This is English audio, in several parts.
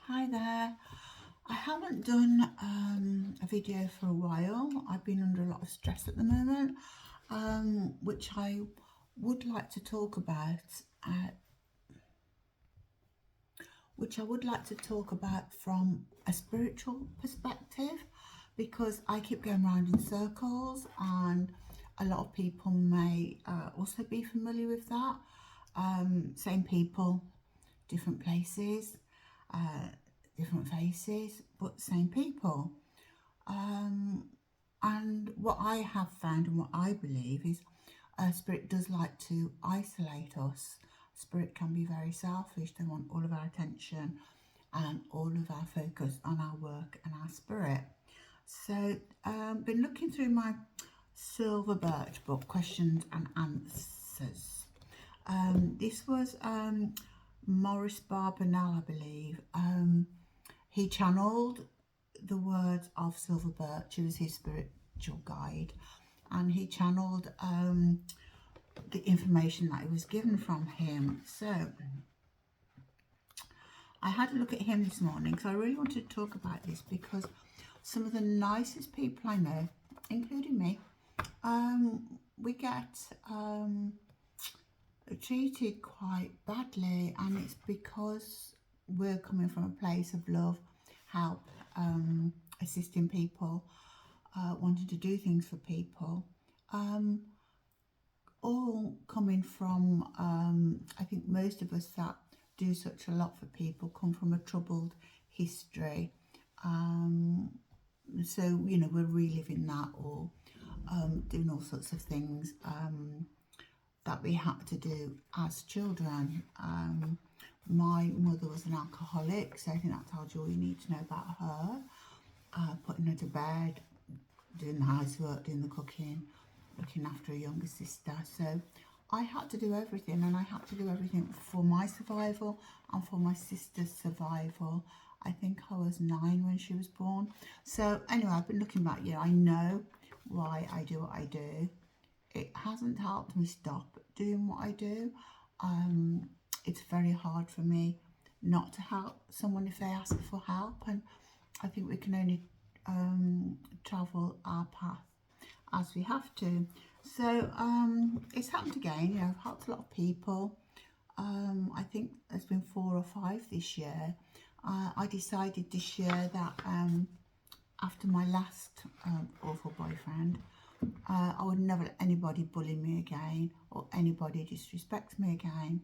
Hi there. I haven't done a video for a while. I've been under a lot of stress at the moment, which I would like to talk about. Uh, which I would like to talk about from a spiritual perspective, because I keep going around in circles, and a lot of people may also be familiar with that. Same people, different places, uh, different faces, but same people. Um, and what I have found and what I believe is spirit does like to isolate us. Spirit can be very selfish. They want all of our attention and all of our focus on our work and our spirit. So, been looking through my Silver Birch book, Questions and Answers. This was Maurice Barbanel, I believe. He channeled the words of Silver Birch, who was his spiritual guide, and he channeled the information that was given from him. So I had a look at him this morning because I really wanted to talk about this, because some of the nicest people I know, including me, we get treated quite badly, and it's because we're coming from a place of love, help, assisting people, wanting to do things for people, all coming from, I think most of us that do such a lot for people come from a troubled history. So, we're reliving that, or doing all sorts of things that we had to do as children. My mother was an alcoholic, so I think that tells you all you need to know about her. Putting her to bed, doing the housework, doing the cooking, looking after a younger sister. So I had to do everything, and I had to do everything for my survival and for my sister's survival. I think I was 9 when she was born. So anyway, I've been looking back. I know why I do what I do. It hasn't helped me stop doing what I do. It's very hard for me not to help someone if they ask for help, and I think we can only travel our path as we have to. So it's happened again. I've helped a lot of people. I think there's been 4 or 5 this year. I decided this year that after my last awful boyfriend, I would never let anybody bully me again, or anybody disrespect me again.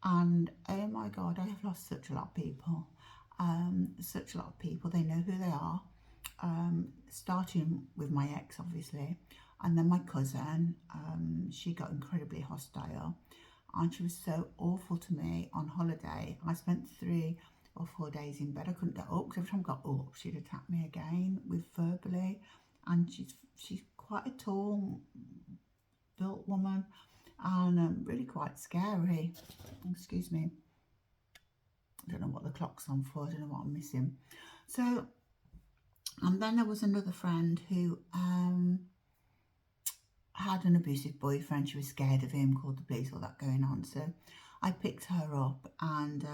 And oh my God, I have lost such a lot of people. Such a lot of people. They know who they are. Starting with my ex, obviously, and then my cousin. She got incredibly hostile, and she was so awful to me on holiday. I spent 3 or 4 days in bed. I couldn't get up, because every time I got up, she'd attack me again with verbally. And she's quite a tall built woman, and really quite scary. Excuse me. I don't know what the clock's on for. I don't know what I'm missing. So, and then there was another friend who had an abusive boyfriend. She was scared of him, called the police, all that going on. So I picked her up, and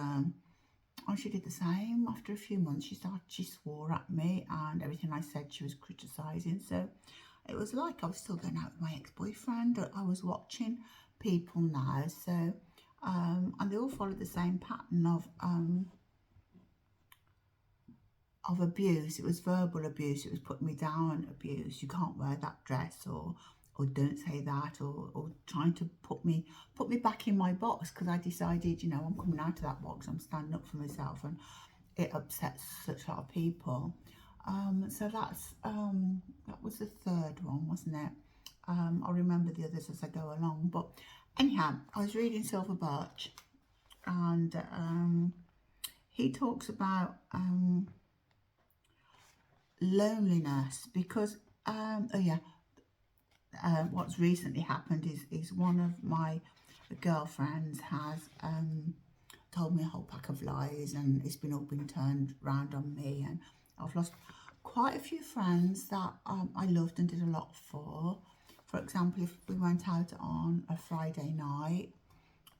she did the same. After a few months, she swore at me, and everything I said she was criticising. So it was like I was still going out with my ex-boyfriend. I was watching people now. So and they all followed the same pattern of abuse. It was verbal abuse. It was putting me down abuse. You can't wear that dress, or don't say that, or trying to put me back in my box, because I decided, I'm coming out of that box. I'm standing up for myself, and it upsets such a lot of people. So that was the third one, wasn't it? I'll remember the others as I go along. But anyhow, I was reading Silver Birch, and he talks about loneliness, because what's recently happened is one of my girlfriends has told me a whole pack of lies, and it's been all been turned round on me, and I've lost quite a few friends that I loved and did a lot for. For example, if we went out on a Friday night,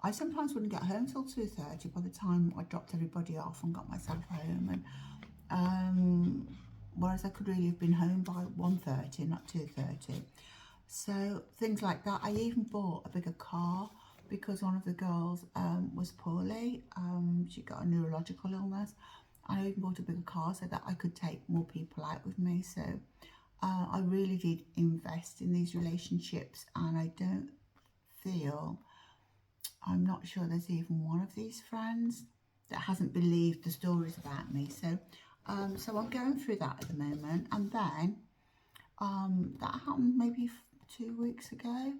I sometimes wouldn't get home till 2:30 by the time I dropped everybody off and got myself home. And whereas I could really have been home by 1:30, not 2:30. So things like that. I even bought a bigger car because one of the girls was poorly. She got a neurological illness. I even bought a bigger car so that I could take more people out with me. So I really did invest in these relationships, and I don't feel, I'm not sure there's even one of these friends that hasn't believed the stories about me. So so I'm going through that at the moment. And then that happened maybe 2 weeks ago.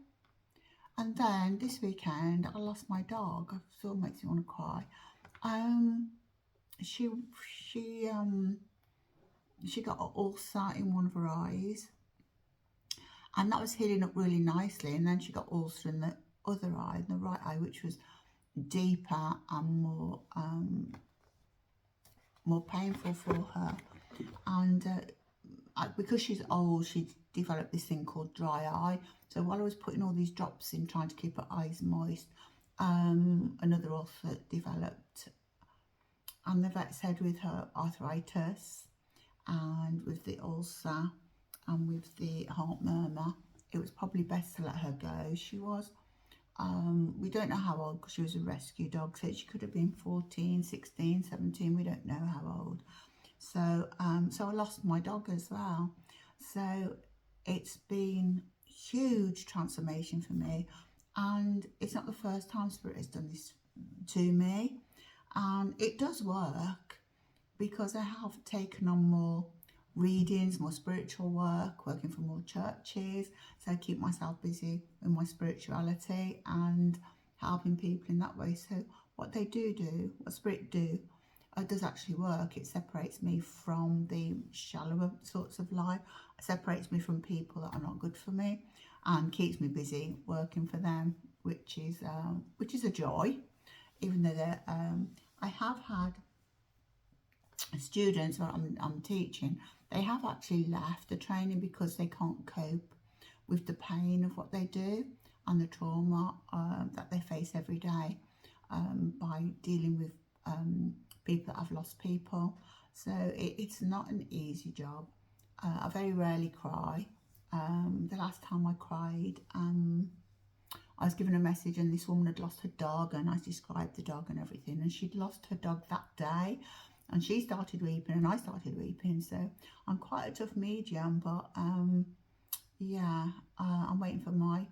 And then this weekend I lost my dog. It still makes me want to cry. She got an ulcer in one of her eyes, and that was healing up really nicely. And then she got ulcer in the other eye, in the right eye, which was deeper and more painful for her. And because she's old, she developed this thing called dry eye. So while I was putting all these drops in, trying to keep her eyes moist, another ulcer developed. And the vet said with her arthritis and with the ulcer and with the heart murmur, it was probably best to let her go. She was, we don't know how old because she was a rescue dog, so she could have been 14, 16, 17, we don't know how old. So so I lost my dog as well. So it's been huge transformation for me, and it's not the first time Spirit has done this to me, and it does work because I have taken on more readings, more spiritual work, working for more churches, so I keep myself busy with my spirituality and helping people in that way. So what they do, what Spirit does actually work. It separates me from the shallower sorts of life. It separates me from people that are not good for me, and keeps me busy working for them, which is a joy. Even though I have had students where I'm teaching, they have actually left the training because they can't cope with the pain of what they do and the trauma that they face every day by dealing with people that have lost people. So it's not an easy job. I very rarely cry. The last time I cried, I was given a message, and this woman had lost her dog, and I described the dog and everything, and she'd lost her dog that day, and she started weeping and I started weeping. So I'm quite a tough medium, but yeah, I'm waiting for my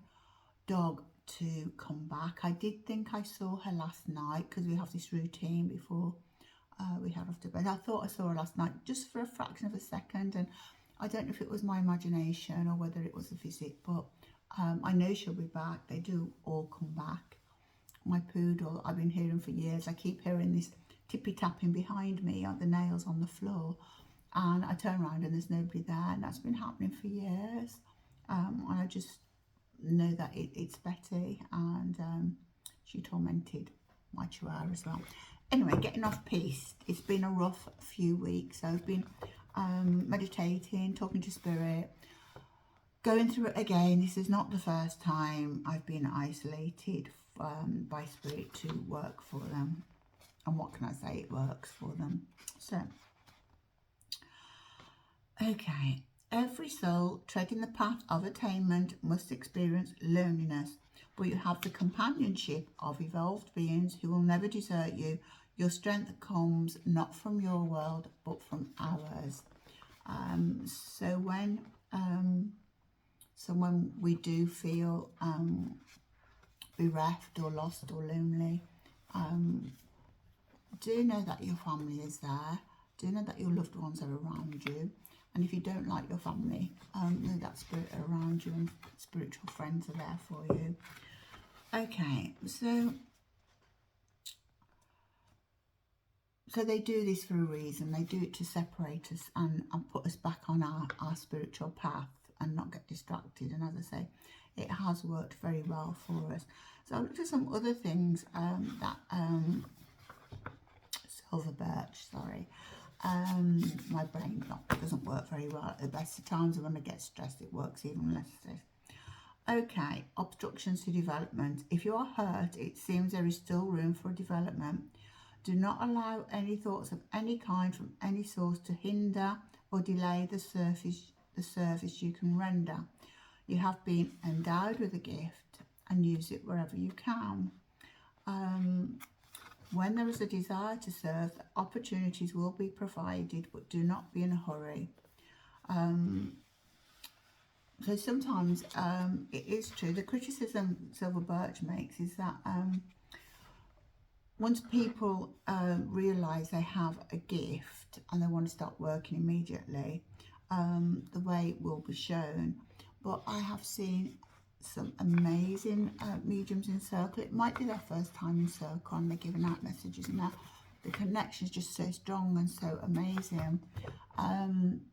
dog to come back. I did think I saw her last night because we have this routine before we head off to bed. I thought I saw her last night just for a fraction of a second, and I don't know if it was my imagination or whether it was a visit, but I know she'll be back. They do all come back. My poodle, I've been hearing for years. I keep hearing this tippy tapping behind me on the nails on the floor, and I turn around and there's nobody there, and that's been happening for years. And I just know that it's Betty, and she tormented my chihuahua as well. Anyway, getting off piste. It's been a rough few weeks. So I've been meditating, talking to Spirit, going through it again. This is not the first time I've been isolated by Spirit to work for them. And what can I say? It works for them. So, okay. Every soul treading the path of attainment must experience loneliness, but you have the companionship of evolved beings who will never desert you. Your strength comes not from your world, but from ours. So when we do feel bereft or lost or lonely, do know that your family is there. Do know that your loved ones are around you. And if you don't like your family, know that Spirit are around you and spiritual friends are there for you. Okay, so they do this for a reason. They do it to separate us and put us back on our spiritual path and not get distracted. And as I say, it has worked very well for us. So I looked at some other things that silver birch, sorry. My brain doesn't work very well at the best of times, and when I get stressed it works even less. Okay, obstructions to development. If you are hurt, it seems there is still room for development. Do not allow any thoughts of any kind from any source to hinder or delay the service you can render. You have been endowed with a gift and use it wherever you can. When there is a desire to serve, opportunities will be provided, but do not be in a hurry. So sometimes it is true. The criticism Silver Birch makes is that once people realise they have a gift and they want to start working immediately, the way will be shown. But I have seen some amazing mediums in Circle. It might be their first time in Circle and they're giving out messages, and the connection is just so strong and so amazing. And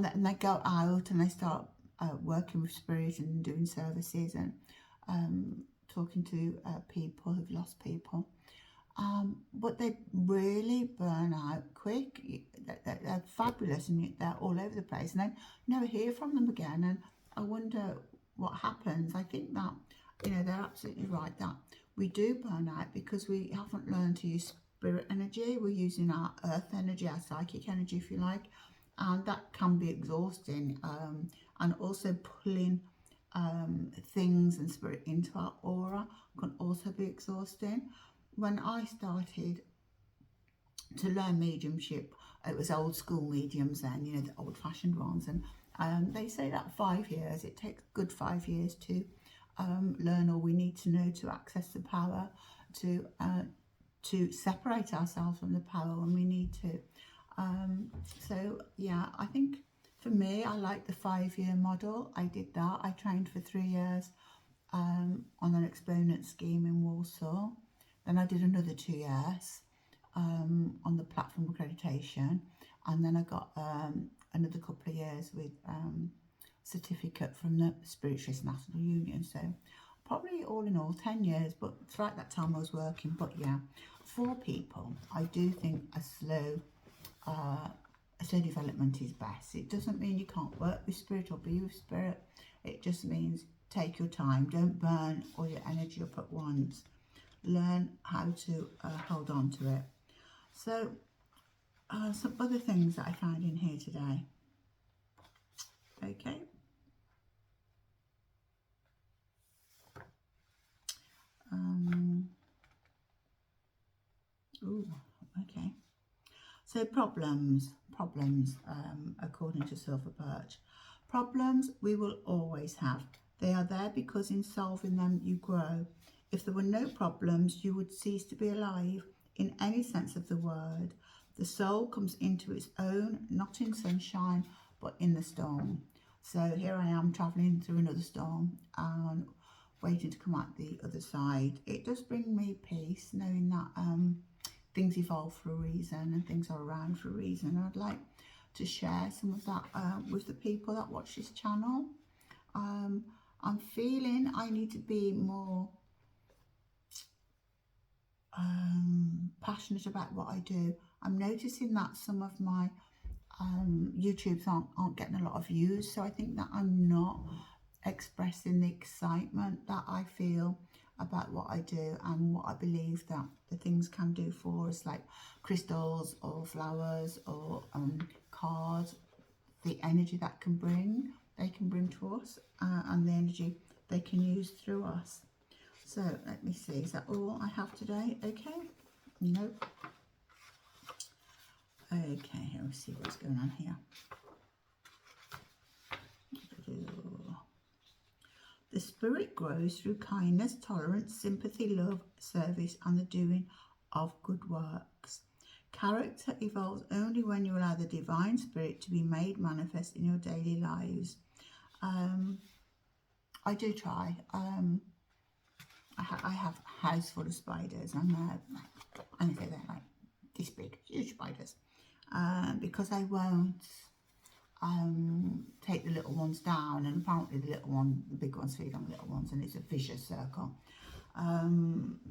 then they go out and they start working with spirit and doing services and talking to people who've lost people. But they really burn out quick. They're fabulous and they're all over the place, and then never hear from them again. And I wonder what happens. I think that, they're absolutely right that we do burn out because we haven't learned to use spirit energy. We're using our earth energy, our psychic energy, if you like, and that can be exhausting. And also pulling things and spirit into our aura can also be exhausting. When I started to learn mediumship, it was old school mediums then, the old fashioned ones, and they say that 5 years, it takes a good 5 years to learn all we need to know to access the power, to separate ourselves from the power when we need to. So yeah, I think for me, I like the 5-year model. I did that. I trained for 3 years on an exponent scheme in Warsaw. Then I did another 2 years on the platform accreditation, and then I got another couple of years with certificate from the Spiritualist National Union. So probably all in all 10 years, but throughout that time I was working. But yeah, for people, I do think a slow development is best. It doesn't mean you can't work with spirit or be with spirit. It just means take your time. Don't burn all your energy up at once. Learn how to hold on to it. So some other things that I found in here today. Okay. Okay. So problems, according to Silver Birch. Problems we will always have. They are there because in solving them you grow. If there were no problems, you would cease to be alive in any sense of the word. The soul comes into its own, not in sunshine, but in the storm. So here I am travelling through another storm and waiting to come out the other side. It does bring me peace, knowing that things evolve for a reason and things are around for a reason. And I'd like to share some of that with the people that watch this channel. I'm feeling I need to be more passionate about what I do. I'm noticing that some of my YouTubes aren't getting a lot of views, so I think that I'm not expressing the excitement that I feel about what I do and what I believe that the things can do for us, like crystals or flowers or cards, the energy that they can bring to us, and the energy they can use through us. So let me see, is that all I have today? Okay, nope. Okay, let's see what's going on here. The spirit grows through kindness, tolerance, sympathy, love, service, and the doing of good works. Character evolves only when you allow the divine spirit to be made manifest in your daily lives. I do try. I have a house full of spiders, and they're like this big, huge spiders, because I won't take the little ones down, and apparently the big ones feed on the little ones, and it's a vicious circle.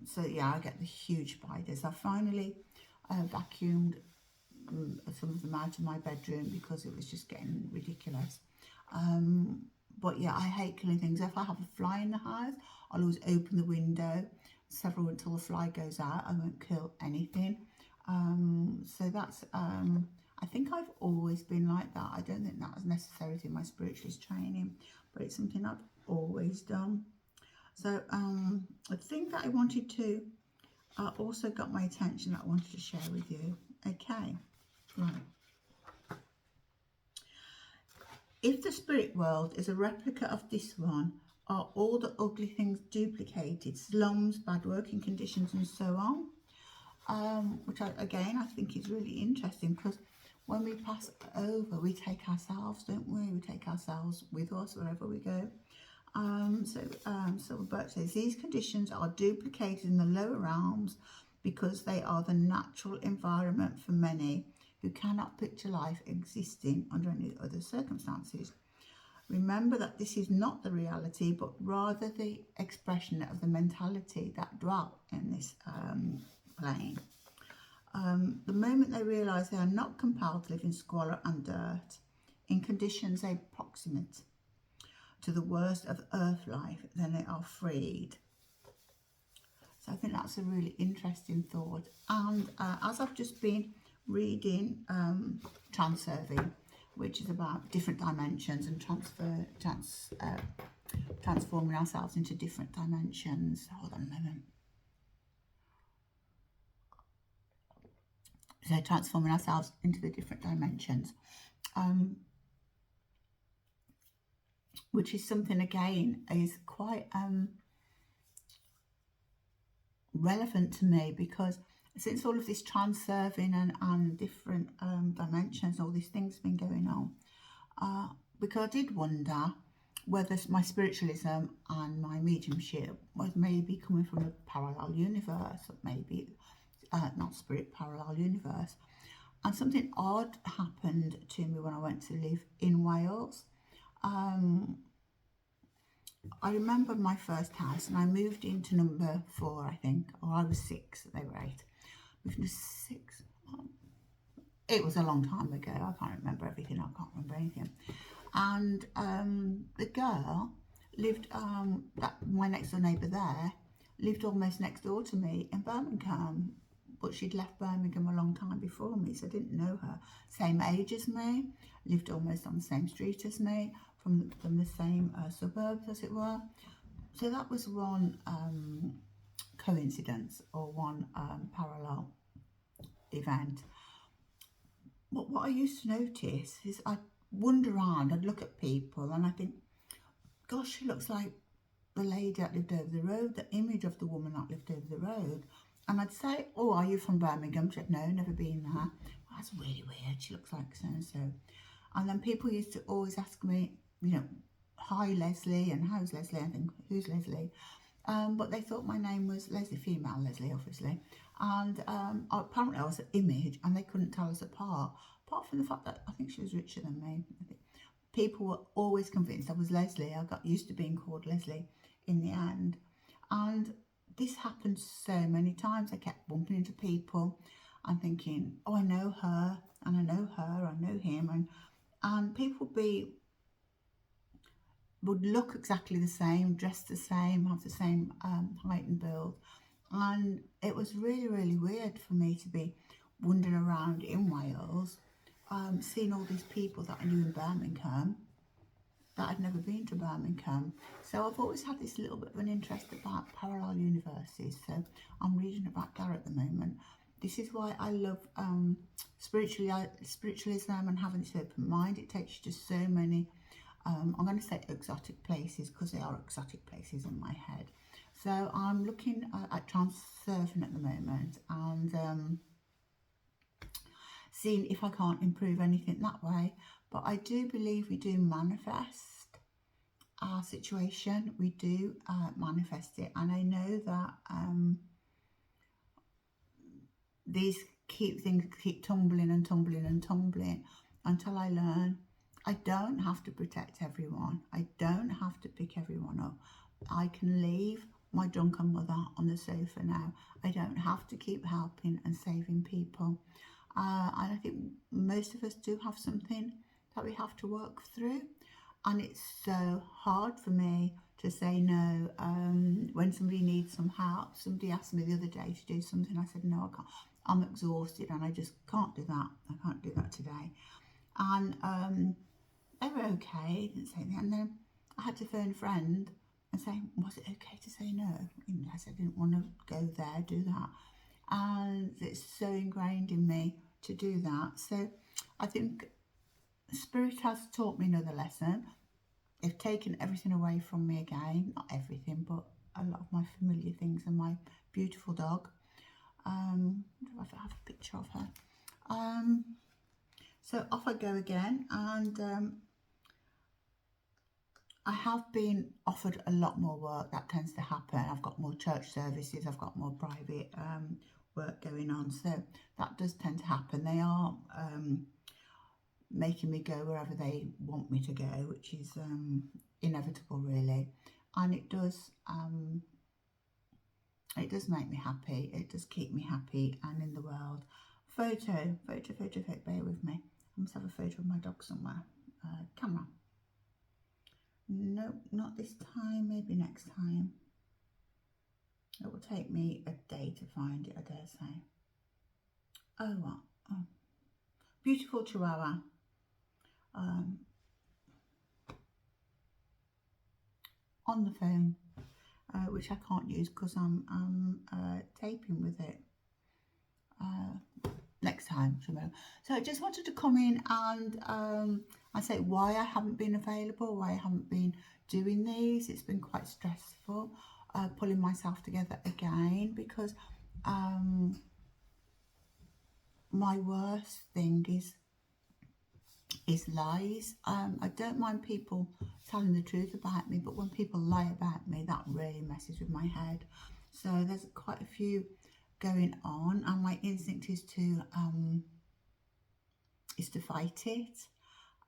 So yeah, I get the huge spiders. I finally vacuumed some of them out of my bedroom because it was just getting ridiculous. But yeah, I hate killing things. If I have a fly in the house, I'll always open the window several until the fly goes out. I won't kill anything. So that's, I think I've always been like that. I don't think that was necessarily in my spiritualist training, but it's something I've always done. So a thing that I wanted to, also got my attention that I wanted to share with you. Okay, right. If the spirit world is a replica of this one, are all the ugly things duplicated? Slums, bad working conditions and so on? Which again I think is really interesting, because when we pass over, we take ourselves, don't we? We take ourselves with us wherever we go. So Bert says, these conditions are duplicated in the lower realms because they are the natural environment for many who cannot picture life existing under any other circumstances. Remember that this is not the reality, but rather the expression of the mentality that dwelt in this plane. The moment they realise they are not compelled to live in squalor and dirt, in conditions approximate to the worst of earth life, then they are freed. So I think that's a really interesting thought. And as I've just been reading Transurfing, which is about different dimensions and transforming ourselves into different dimensions. Hold on a moment. So transforming ourselves into the different dimensions, which is something again is quite relevant to me, because since all of this transurfing and different dimensions, all these things have been going on, because I did wonder whether my spiritualism and my mediumship was maybe coming from a parallel universe, or maybe not spirit, parallel universe. And something odd happened to me when I went to live in Wales. I remember my first house, and I moved into number 4, I think, or I was 6, they were 8. Moved into 6. It was a long time ago. I can't remember everything. I can't remember anything. And the girl lived, my next door neighbour there, lived almost next door to me in Birmingham. But she'd left Birmingham a long time before me, so I didn't know her. Same age as me, lived almost on the same street as me, from the same suburbs, as it were. So that was one coincidence, or one parallel event. But what I used to notice is I'd wander around, I'd look at people, and I think, gosh, she looks like the lady that lived over the road, the image of the woman that lived over the road. And I'd say, oh, are you from Birmingham? She'd, no, never been there. Well, that's really weird. She looks like so-and-so. And then people used to always ask me, you know, hi, Leslie, and how's Leslie? I think, who's Leslie? But they thought my name was Leslie, female Leslie, obviously. And apparently I was an image, and they couldn't tell us apart from the fact that I think she was richer than me. People were always convinced I was Leslie. I got used to being called Leslie in the end. And this happened so many times. I kept bumping into people and thinking, oh, I know her, and I know her, I know him, and people would look exactly the same, dress the same, have the same height and build. And it was really, really weird for me to be wandering around in Wales, seeing all these people that I knew in Birmingham, that I'd never been to Birmingham. So I've always had this little bit of an interest about parallel universes. So I'm reading about that at the moment. This is why I love spiritualism and having this open mind. It takes you to so many, I'm going to say exotic places, because they are exotic places in my head. So I'm looking at Transurfing at the moment, and seeing if I can't improve anything that way. But I do believe we do manifest our situation. We do manifest it. And I know that these things keep tumbling and tumbling and tumbling until I learn I don't have to protect everyone. I don't have to pick everyone up. I can leave my drunken mother on the sofa now. I don't have to keep helping and saving people. And I think most of us do have something that we have to work through. and it's so hard for me to say no when somebody needs some help. Somebody asked me the other day to do something. I said no, I can't. I'm exhausted and I just can't do that. I can't do that today. And they were okay, didn't say anything. And then I had to phone a friend and say, was it okay to say no? I said I didn't want to go there, do that. And it's so ingrained in me to do that. So I think Spirit has taught me another lesson. They've taken everything away from me again. Not everything, but a lot of my familiar things and my beautiful dog. Do I have a picture of her? So off I go again, and I have been offered a lot more work. That tends to happen. I've got more church services, I've got more private work going on, so that does tend to happen. They are making me go wherever they want me to go, which is inevitable really, and it does make me happy. It does keep me happy and in the world. Photo, bear with me. I must have a photo of my dog somewhere. Camera. No, not this time, maybe next time. It will take me a day to find it, I dare say. Oh, what? Oh. Beautiful Chihuahua. On the phone, which I can't use because I'm taping with it. Next time, tomorrow. So I just wanted to come in and I say why I haven't been available, why I haven't been doing these. It's been quite stressful pulling myself together again, because my worst thing is lies. I don't mind people telling the truth about me, but when people lie about me, that really messes with my head. So there's quite a few going on, and my instinct is to fight it.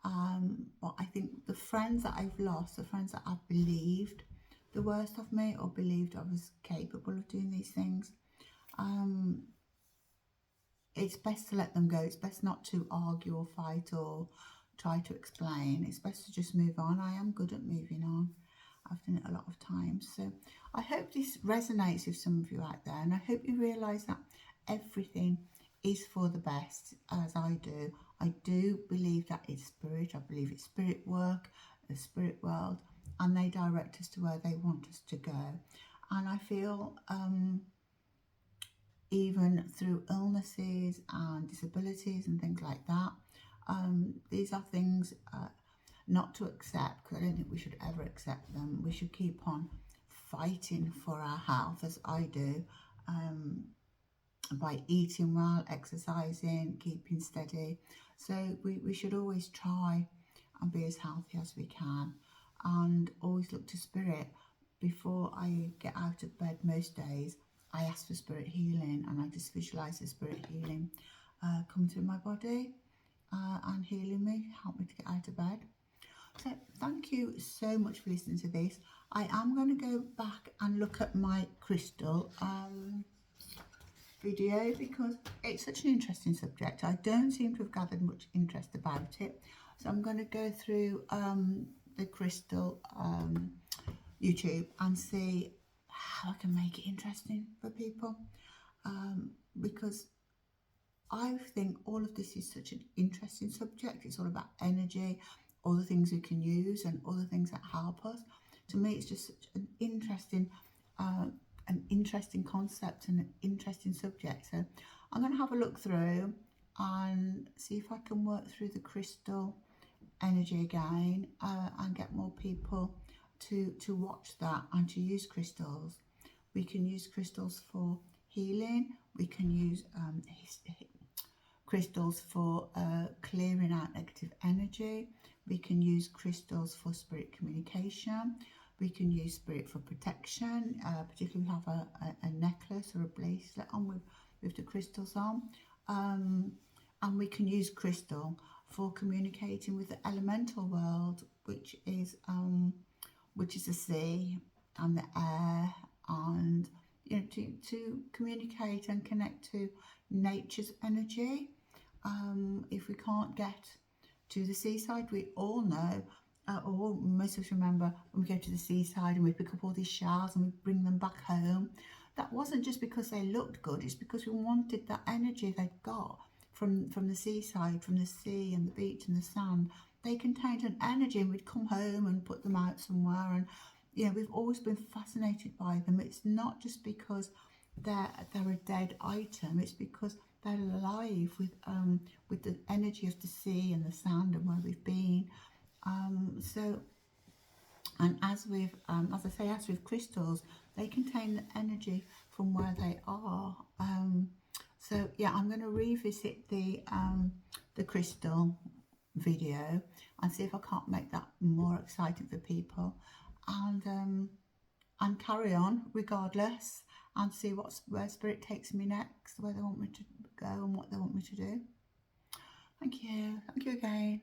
But I think the friends that I've lost, the friends that I've believed the worst of me, or believed I was capable of doing these things, it's best to let them go. It's best not to argue or fight or try to explain. It's best to just move on. I am good at moving on. I've done it a lot of times. So I hope this resonates with some of you out there, and I hope you realise that everything is for the best, as I do. I do believe that it's spirit. I believe it's spirit work, the spirit world, and they direct us to where they want us to go. And I feel even through illnesses and disabilities and things like that, these are things not to accept, because I don't think we should ever accept them. We should keep on fighting for our health, as I do, by eating well, exercising, keeping steady. So we should always try and be as healthy as we can, and always look to spirit. Before I get out of bed most days, I ask for spirit healing, and I just visualise the spirit healing come through my body and healing me, help me to get out of bed. So thank you so much for listening to this. I am going to go back and look at my crystal video, because it's such an interesting subject. I don't seem to have gathered much interest about it. So I'm going to go through the crystal YouTube and see how I can make it interesting for people, because I think all of this is such an interesting subject. It's all about energy, all the things we can use and all the things that help us. To me, it's just such an interesting concept and an interesting subject. So I'm going to have a look through and see if I can work through the crystal energy again and get more people to watch that and to use crystals. We can use crystals for healing. We can use crystals for clearing out negative energy. We can use crystals for spirit communication. We can use spirit for protection, particularly we have a necklace or a bracelet on with the crystals on. And we can use crystal for communicating with the elemental world, which is the sea and the air, and to communicate and connect to nature's energy. If we can't get to the seaside, we all know at all. Most of us remember when we go to the seaside and we pick up all these shells and we bring them back home. That wasn't just because they looked good, it's because we wanted that energy they'd got from the seaside, from the sea and the beach and the sand. They contained an energy, and we'd come home and put them out somewhere. And we've always been fascinated by them. It's not just because they're a dead item, it's because they're alive with the energy of the sea and the sand and where we've been. So, and as I say, as with crystals, they contain the energy from where they are. So yeah, I'm going to revisit the crystal video and see if I can't make that more exciting for people, and carry on regardless, and see where spirit takes me next, where they want me to go and what they want me to do. Thank you again.